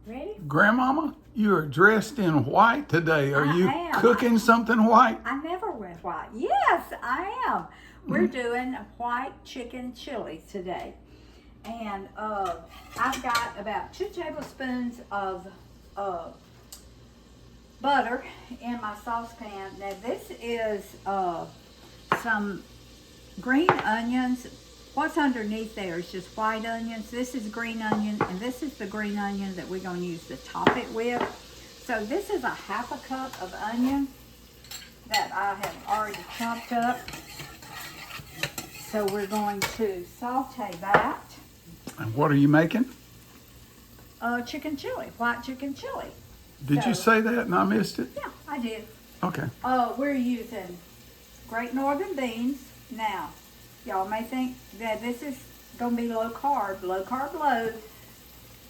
Ready? Grandmama, you are dressed in white today. Are you I am. cooking something white? I never wear white. Yes, I am. We're doing white chicken chili today. And I've got about 2 tablespoons of butter in my saucepan. Now this is some green onions. What's underneath there is just white onions. This is green onion, and this is the green onion that we're going to use to top it with. So this is a 1/2 cup of onion that I have already chopped up. So we're going to saute that. And what are you making? Chicken chili, white chicken chili. Did you say that and I missed it? Yeah, I did. Okay. We're using Great Northern beans. Now, y'all may think that this is going to be low carb low.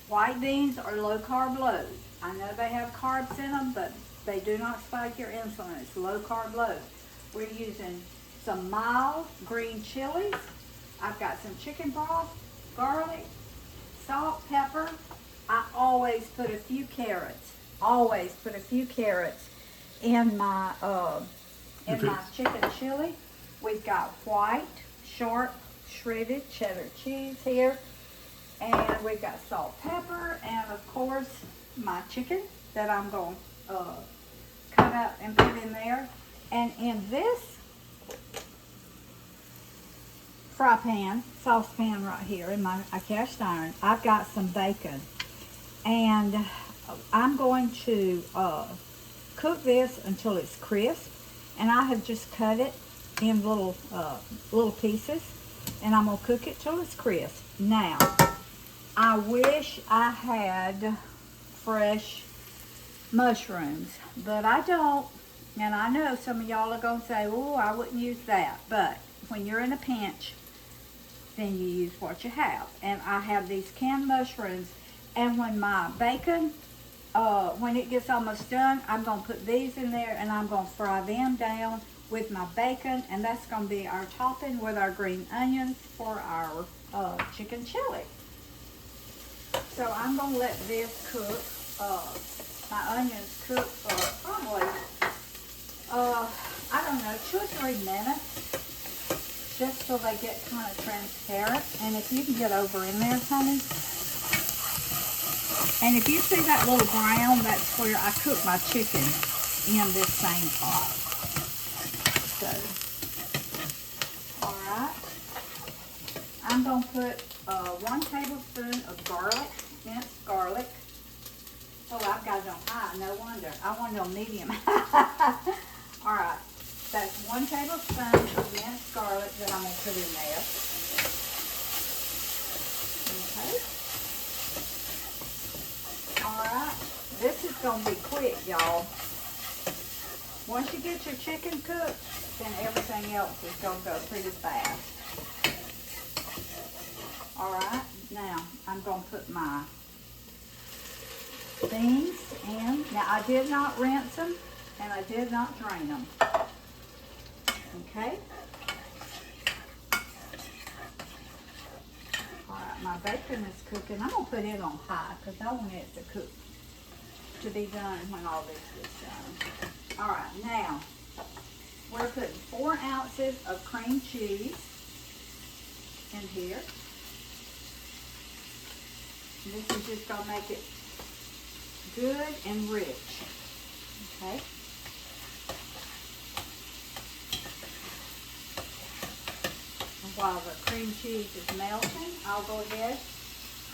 White beans are low carb low. I know they have carbs in them, but they do not spike your insulin. It's low carb low. We're using some mild green chilies. I've got some chicken broth, garlic, salt, pepper. I always put a few carrots. Always put a few carrots in my chicken chili. We've got white, sharp, shredded cheddar cheese here. And we've got salt, pepper, and of course my chicken that I'm going to cut up and put in there. And in this fry pan, saucepan right here in my cast iron, I've got some bacon. And I'm going to cook this until it's crisp. And I have just cut it in little pieces. And I'm going to cook it till it's crisp. Now, I wish I had fresh mushrooms, but I don't. And I know some of y'all are going to say, oh, I wouldn't use that. But when you're in a pinch, then you use what you have. And I have these canned mushrooms. And when my bacon, when it gets almost done, I'm going to put these in there and I'm going to fry them down with my bacon. And that's going to be our topping with our green onions for our chicken chili. So I'm going to let this cook, my onions cook for probably, I don't know, 2 or 3 minutes, just so they get kind of transparent. And if you can get over in there, honey. And if you see that little brown, that's where I cook my chicken in this same pot. So, all right. I'm going to put 1 tablespoon of garlic, minced garlic. Oh, I've got it on high, no wonder. I want it on medium. All right, that's 1 tablespoon of minced garlic that I'm going to put in there. Okay. All right, this is going to be quick, y'all. Once you get your chicken cooked, then everything else is going to go pretty fast. All right, now I'm going to put my beans in. Now I did not rinse them and I did not drain them. Okay. All right, my bacon is cooking. I'm going to put it on high because I want it to cook, to be done when all this is done. All right, now we're putting 4 ounces of cream cheese in here. This is just going to make it good and rich. Okay. And while the cream cheese is melting, I'll go ahead.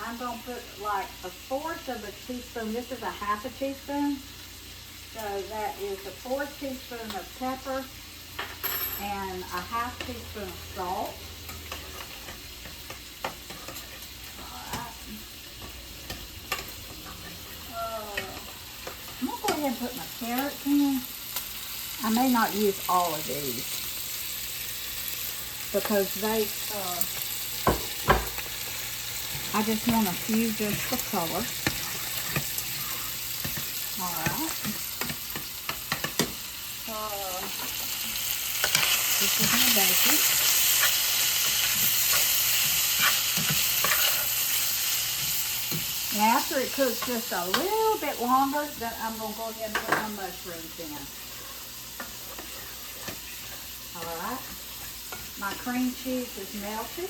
I'm going to put like 1/4 of a teaspoon. This is a 1/2 teaspoon. So that is 1/4 teaspoon of pepper and a 1/2 teaspoon of salt. I'm going to go ahead and put my carrots in. I may not use all of these because they, I just want a few just for color. All right. This is my bacon. Now after it cooks just a little bit longer, then I'm going to go ahead and put my mushrooms in. Alright. My cream cheese is melted.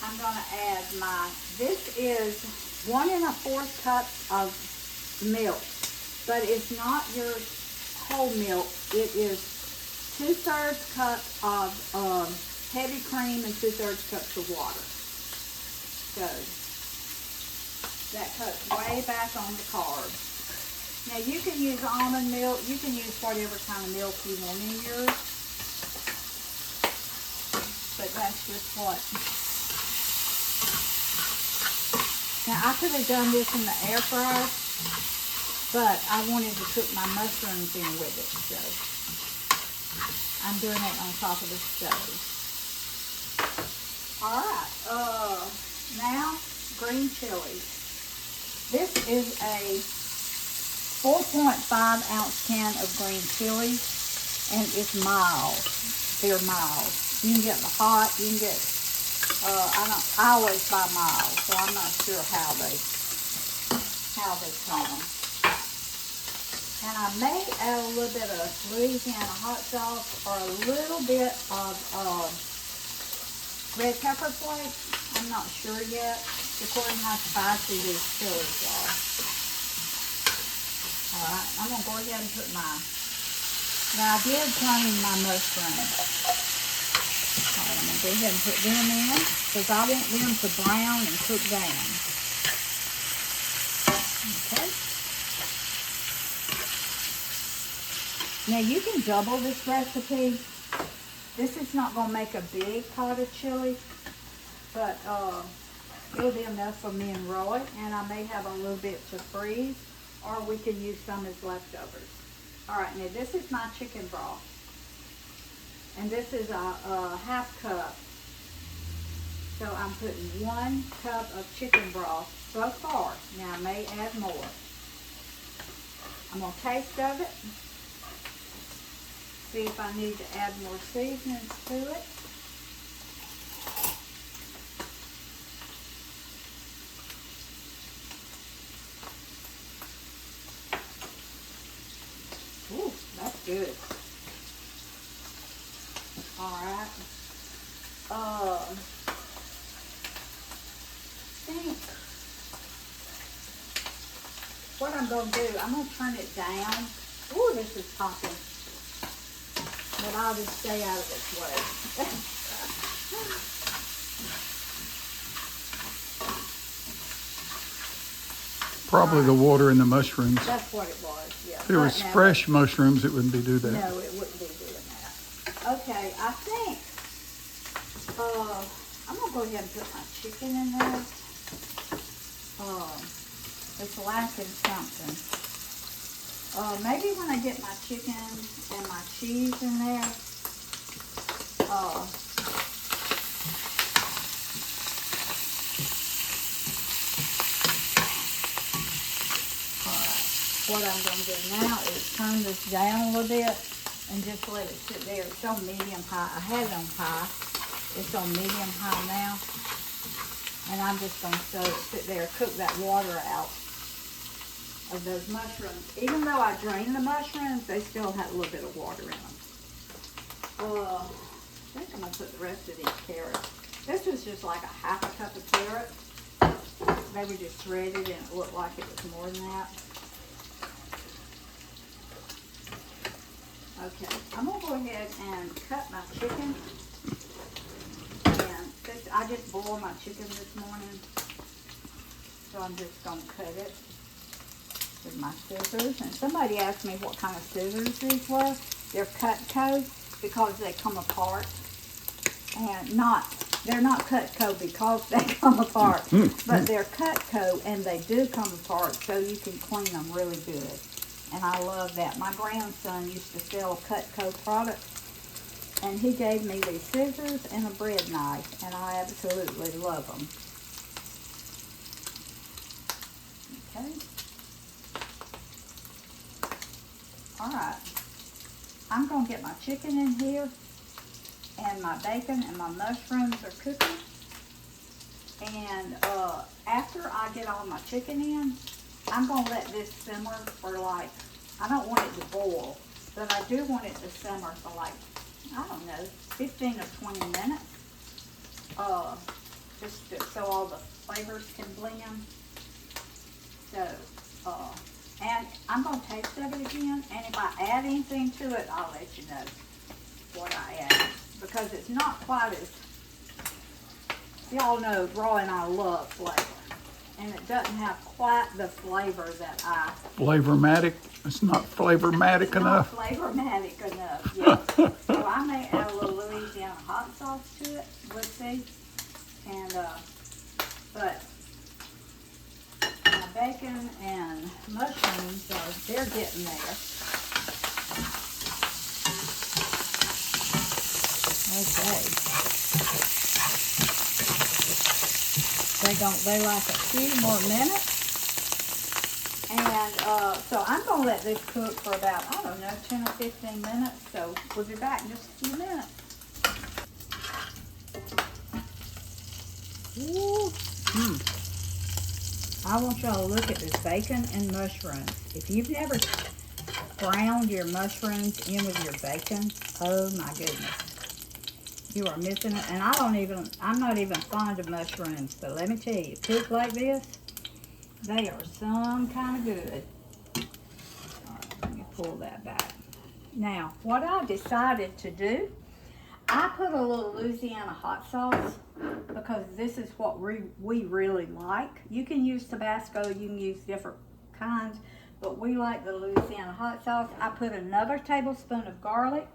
I'm going to add this is 1 1/4 cups of milk, but it's not your whole milk. It is 2/3 cup of heavy cream and 2/3 cups of water. So that cuts way back on the carbs. Now you can use almond milk. You can use whatever kind of milk you want in yours. But that's just what. Now I could have done this in the air fryer, but I wanted to cook my mushrooms in with it, so I'm doing it on top of the stove. Alright, now green chilies. This is a 4.5 ounce can of green chilies, and it's mild. They're mild. You can get them hot, you can get, I always buy mild, so I'm not sure how they come. And I may add a little bit of Louisiana hot sauce or a little bit of red pepper flakes. I'm not sure yet, according to how spicy these chilies are. Alright, I'm going to go ahead and put now I did drain my mushrooms. Alright, I'm going to go ahead and put them in, because I want them to brown and cook down. Okay. Now you can double this recipe. This is not going to make a big pot of chili, but it'll be enough for me and Roy, and I may have a little bit to freeze, or we can use some as leftovers. Alright, now this is my chicken broth, and this is a half cup, so I'm putting 1 cup of chicken broth so far. Now I may add more. I'm going to taste of it, see if I need to add more seasonings to it. Ooh, that's good. Alright. Think what I'm going to do, I'm going to turn it down. Ooh, this is popping. But I'll just stay out of its way. Probably the water in the mushrooms. That's what it was, yeah. If it was fresh mushrooms, it wouldn't be do that. No, it wouldn't be doing that. Okay, I think I'm going to go ahead and put my chicken in there. It's lacking something. Maybe when I get my chicken and my cheese in there, what I'm going to do now is turn this down a little bit and just let it sit there. It's on medium high. I had it on high. It's on medium high now. And I'm just going to sit there, cook that water out of those mushrooms. Even though I drained the mushrooms, they still had a little bit of water in them. I think I'm going to put the rest of these carrots. This was just like a half a cup of carrots. They were just shredded and it looked like it was more than that. Okay, I'm going to go ahead and cut my chicken. And I just boiled my chicken this morning. So I'm just going to cut it with my scissors. And somebody asked me what kind of scissors these were. They're Cutco because they come apart. And they're not Cutco because they come apart. But they're Cutco and they do come apart so you can clean them really good. And I love that. My grandson used to sell Cutco products, and he gave me these scissors and a bread knife, and I absolutely love them. Okay. Alright. I'm going to get my chicken in here, and my bacon and my mushrooms are cooking. And after I get all my chicken in, I'm going to let this simmer for like, I don't want it to boil, but I do want it to simmer for like, I don't know, 15 or 20 minutes. So all the flavors can blend. So, and I'm going to taste of it again, and if I add anything to it, I'll let you know what I add, because it's not quite as, y'all know Roy and I love flavor, and it doesn't have quite the flavor that I... Flavormatic? It's not flavormatic enough? Not flavormatic enough, yes. So I may add a little Louisiana hot sauce to it, we'll see. And, but my bacon and mushrooms, they're getting there. Okay. They like a few more minutes. And so I'm going to let this cook for about, I don't know, 10 or 15 minutes. So we'll be back in just a few minutes. Ooh. I want y'all to look at this bacon and mushrooms. If you've never browned your mushrooms in with your bacon, oh my goodness. You are missing it. And I'm not even fond of mushrooms, but let me tell you, cooked like this, they are some kind of good. All right, let me pull that back. Now, what I decided to do, I put a little Louisiana hot sauce because this is what we really like. You can use Tabasco, you can use different kinds, but we like the Louisiana hot sauce. I put another tablespoon of garlic,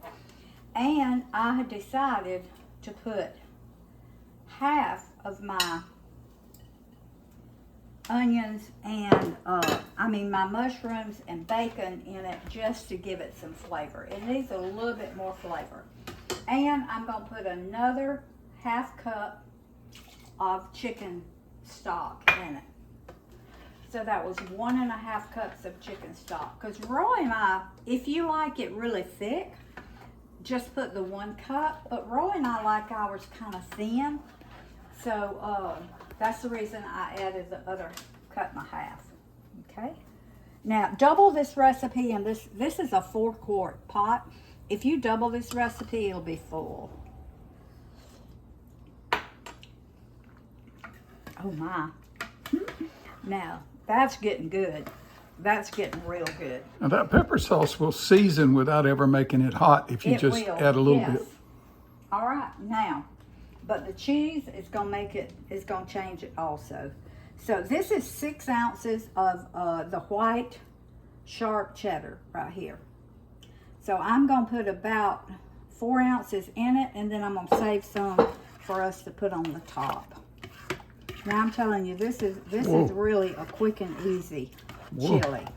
and I had decided to put half of my onions and my mushrooms and bacon in it just to give it some flavor. It needs a little bit more flavor. And I'm going to put another half cup of chicken stock in it. So that was 1.5 cups of chicken stock. Because Roy and I, if you like it really thick, just put the 1 cup. But Roy and I like ours kind of thin. So that's the reason I added the other cup and a half. Okay. Now double this recipe, and this is a 4-quart pot. If you double this recipe, it'll be full. Oh my. Now, that's getting good. That's getting real good. Now that pepper sauce will season without ever making it hot if you just add a little bit. All right, now, but the cheese is gonna change it also. So this is 6 ounces of the white sharp cheddar right here. So I'm going to put about 4 ounces in it, and then I'm going to save some for us to put on the top. Now I'm telling you, this is really a quick and easy chili.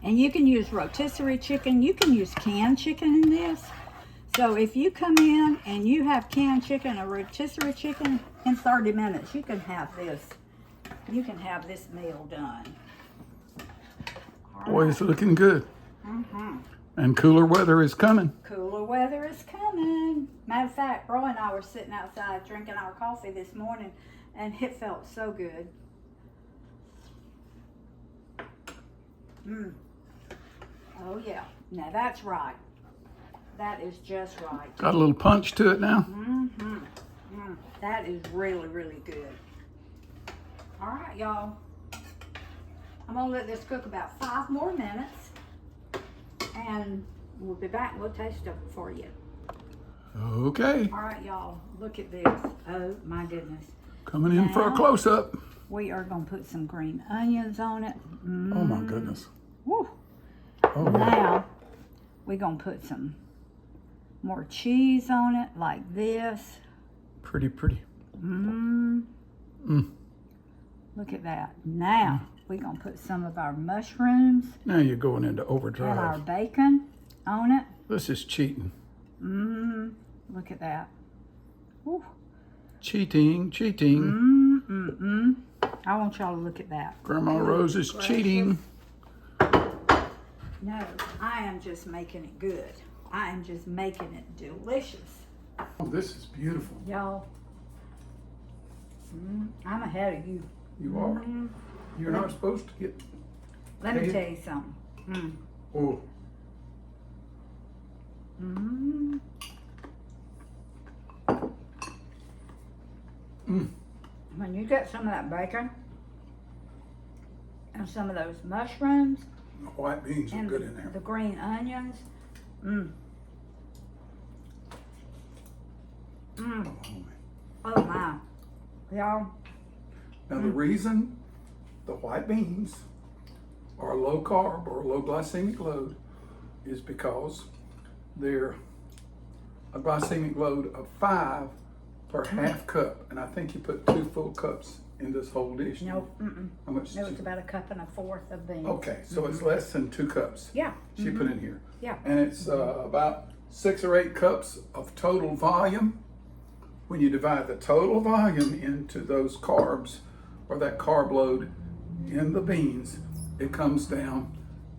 And you can use rotisserie chicken. You can use canned chicken in this. So if you come in and you have canned chicken or rotisserie chicken, in 30 minutes you can have this. You can have this meal done. Boy, it's looking good. And cooler weather is coming. Cooler weather is coming. Matter of fact, Roy and I were sitting outside drinking our coffee this morning, and it felt so good. Oh yeah. Now that's right. That is just right. Got a little punch to it now. That is really, really good. All right, y'all. I'm gonna let this cook about 5 more minutes. And we'll be back and we'll taste it for you. Okay. All right, y'all. Look at this. Oh, my goodness. Coming in for a close-up. We are going to put some green onions on it. Oh, my goodness. Woo. Oh, now, we're going to put some more cheese on it like this. Pretty. Look at that. Now, we're going to put some of our mushrooms. Now you're going into overdrive. And our bacon on it. This is cheating. Look at that. Woo. Cheating. I want y'all to look at that. Grandma Rose is cheating. No, I am just making it good. I am just making it delicious. Oh, this is beautiful. Y'all, I'm ahead of you. You are. You're not supposed to get. Let me tell you something. Oh. When you get some of that bacon and some of those mushrooms The white beans are and good in there. the green onions, oh my, y'all. Now the reason the white beans are low carb or low glycemic load is because they're a glycemic load of 5 per half cup, and I think you put 2 full cups in this whole dish. Nope. How much? It was about 1.25 cups of beans. Okay, so it's less than 2 cups. Yeah. She put in here. Yeah. And it's about 6 or 8 cups of total volume. When you divide the total volume into those carbs, or that carb load in the beans, it comes down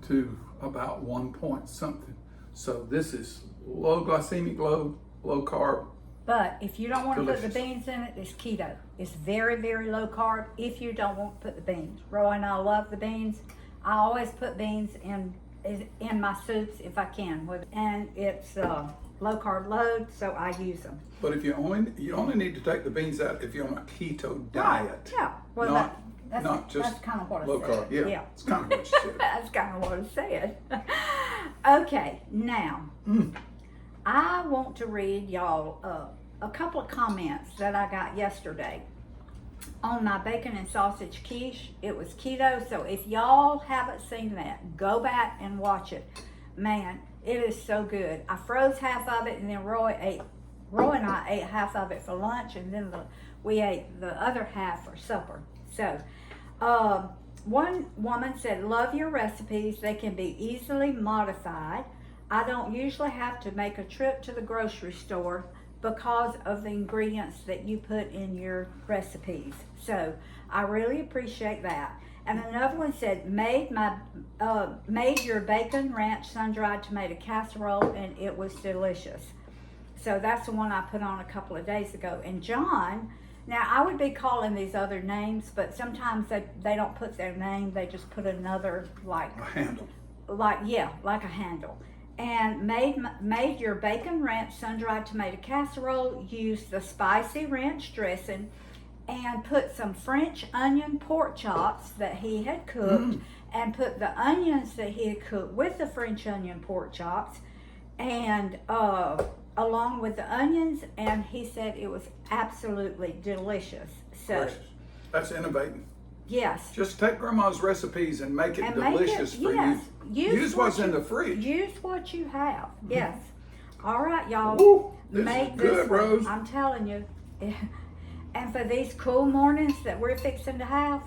to about 1 point something. So this is low glycemic load, low carb. But if you don't want to put the Delicious. beans in it, it's keto. It's very, very low carb if you don't want to put the beans. Roy and I love the beans. I always put beans in my soups if I can. And it's low carb load, so I use them. But if you only need to take the beans out if you're on a keto diet. Yeah. Well, Not just that's kind of what I low said. carb. Yeah, it's kind of what you said. That's kind of what I said. Okay, now I want to read y'all a couple of comments that I got yesterday on my bacon and sausage quiche. It was keto, so if y'all haven't seen that, go back and watch it. Man, it is so good. I froze half of it, and then Roy and I ate half of it for lunch, and then we ate the other half for supper. So, one woman said, "Love your recipes. They can be easily modified. I don't usually have to make a trip to the grocery store because of the ingredients that you put in your recipes." So I really appreciate that. And another one said, made your bacon ranch sun-dried tomato casserole, and it was delicious. So that's the one I put on a couple of days ago. And John, now I would be calling these other names, but sometimes they don't put their name, they just put another A handle. like a handle. And made your bacon ranch sun-dried tomato casserole, used the spicy ranch dressing, and put some French onion pork chops that he had cooked, and put the onions that he had cooked with the French onion pork chops, and along with the onions, and he said it was absolutely delicious. So Delicious. That's innovating. yes. Just take grandma's recipes and make it And delicious for yes. you. Use what's in the fridge. Use what you have. Yes. All right, y'all. Woo, this Make is good, this one. Rose. I'm telling you. And for these cool mornings that we're fixing to have,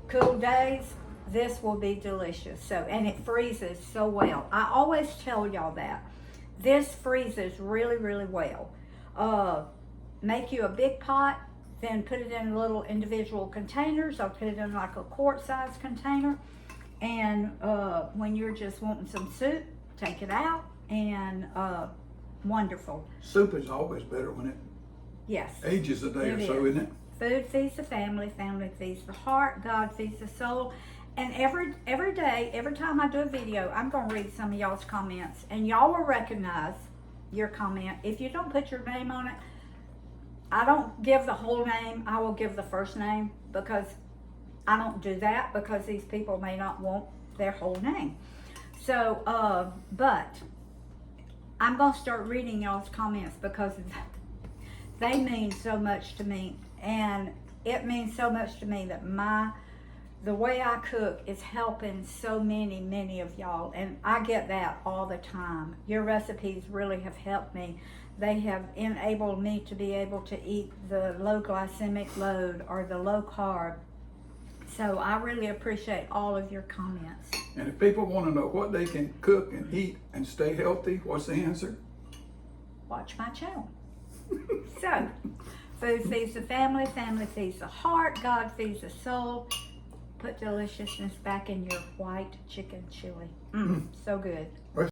cool days, this will be delicious. So, and it freezes so well. I always tell y'all that. This freezes really, really well. Make you a big pot, then put it in little individual containers. I'll put it in like a quart-sized container. And when you're just wanting some soup, take it out, and wonderful. Soup is always better when it Yes. ages a day or It so, is. isn't it? Food feeds the family, family feeds the heart, God feeds the soul. And every day, every time I do a video, I'm going to read some of y'all's comments. And y'all will recognize your comment. If you don't put your name on it, I don't give the whole name. I will give the first name, because I don't do that because these people may not want their whole name. So, but I'm going to start reading y'all's comments because they mean so much to me. And it means so much to me that the way I cook is helping so many of y'all. And I get that all the time. Your recipes really have helped me. They have enabled me to be able to eat the low glycemic load or the low carb. So I really appreciate all of your comments. And if people want to know what they can cook and eat and stay healthy, what's the answer? Watch my channel. So, food feeds the family, family feeds the heart, God feeds the soul. Put deliciousness back in your white chicken chili. So good.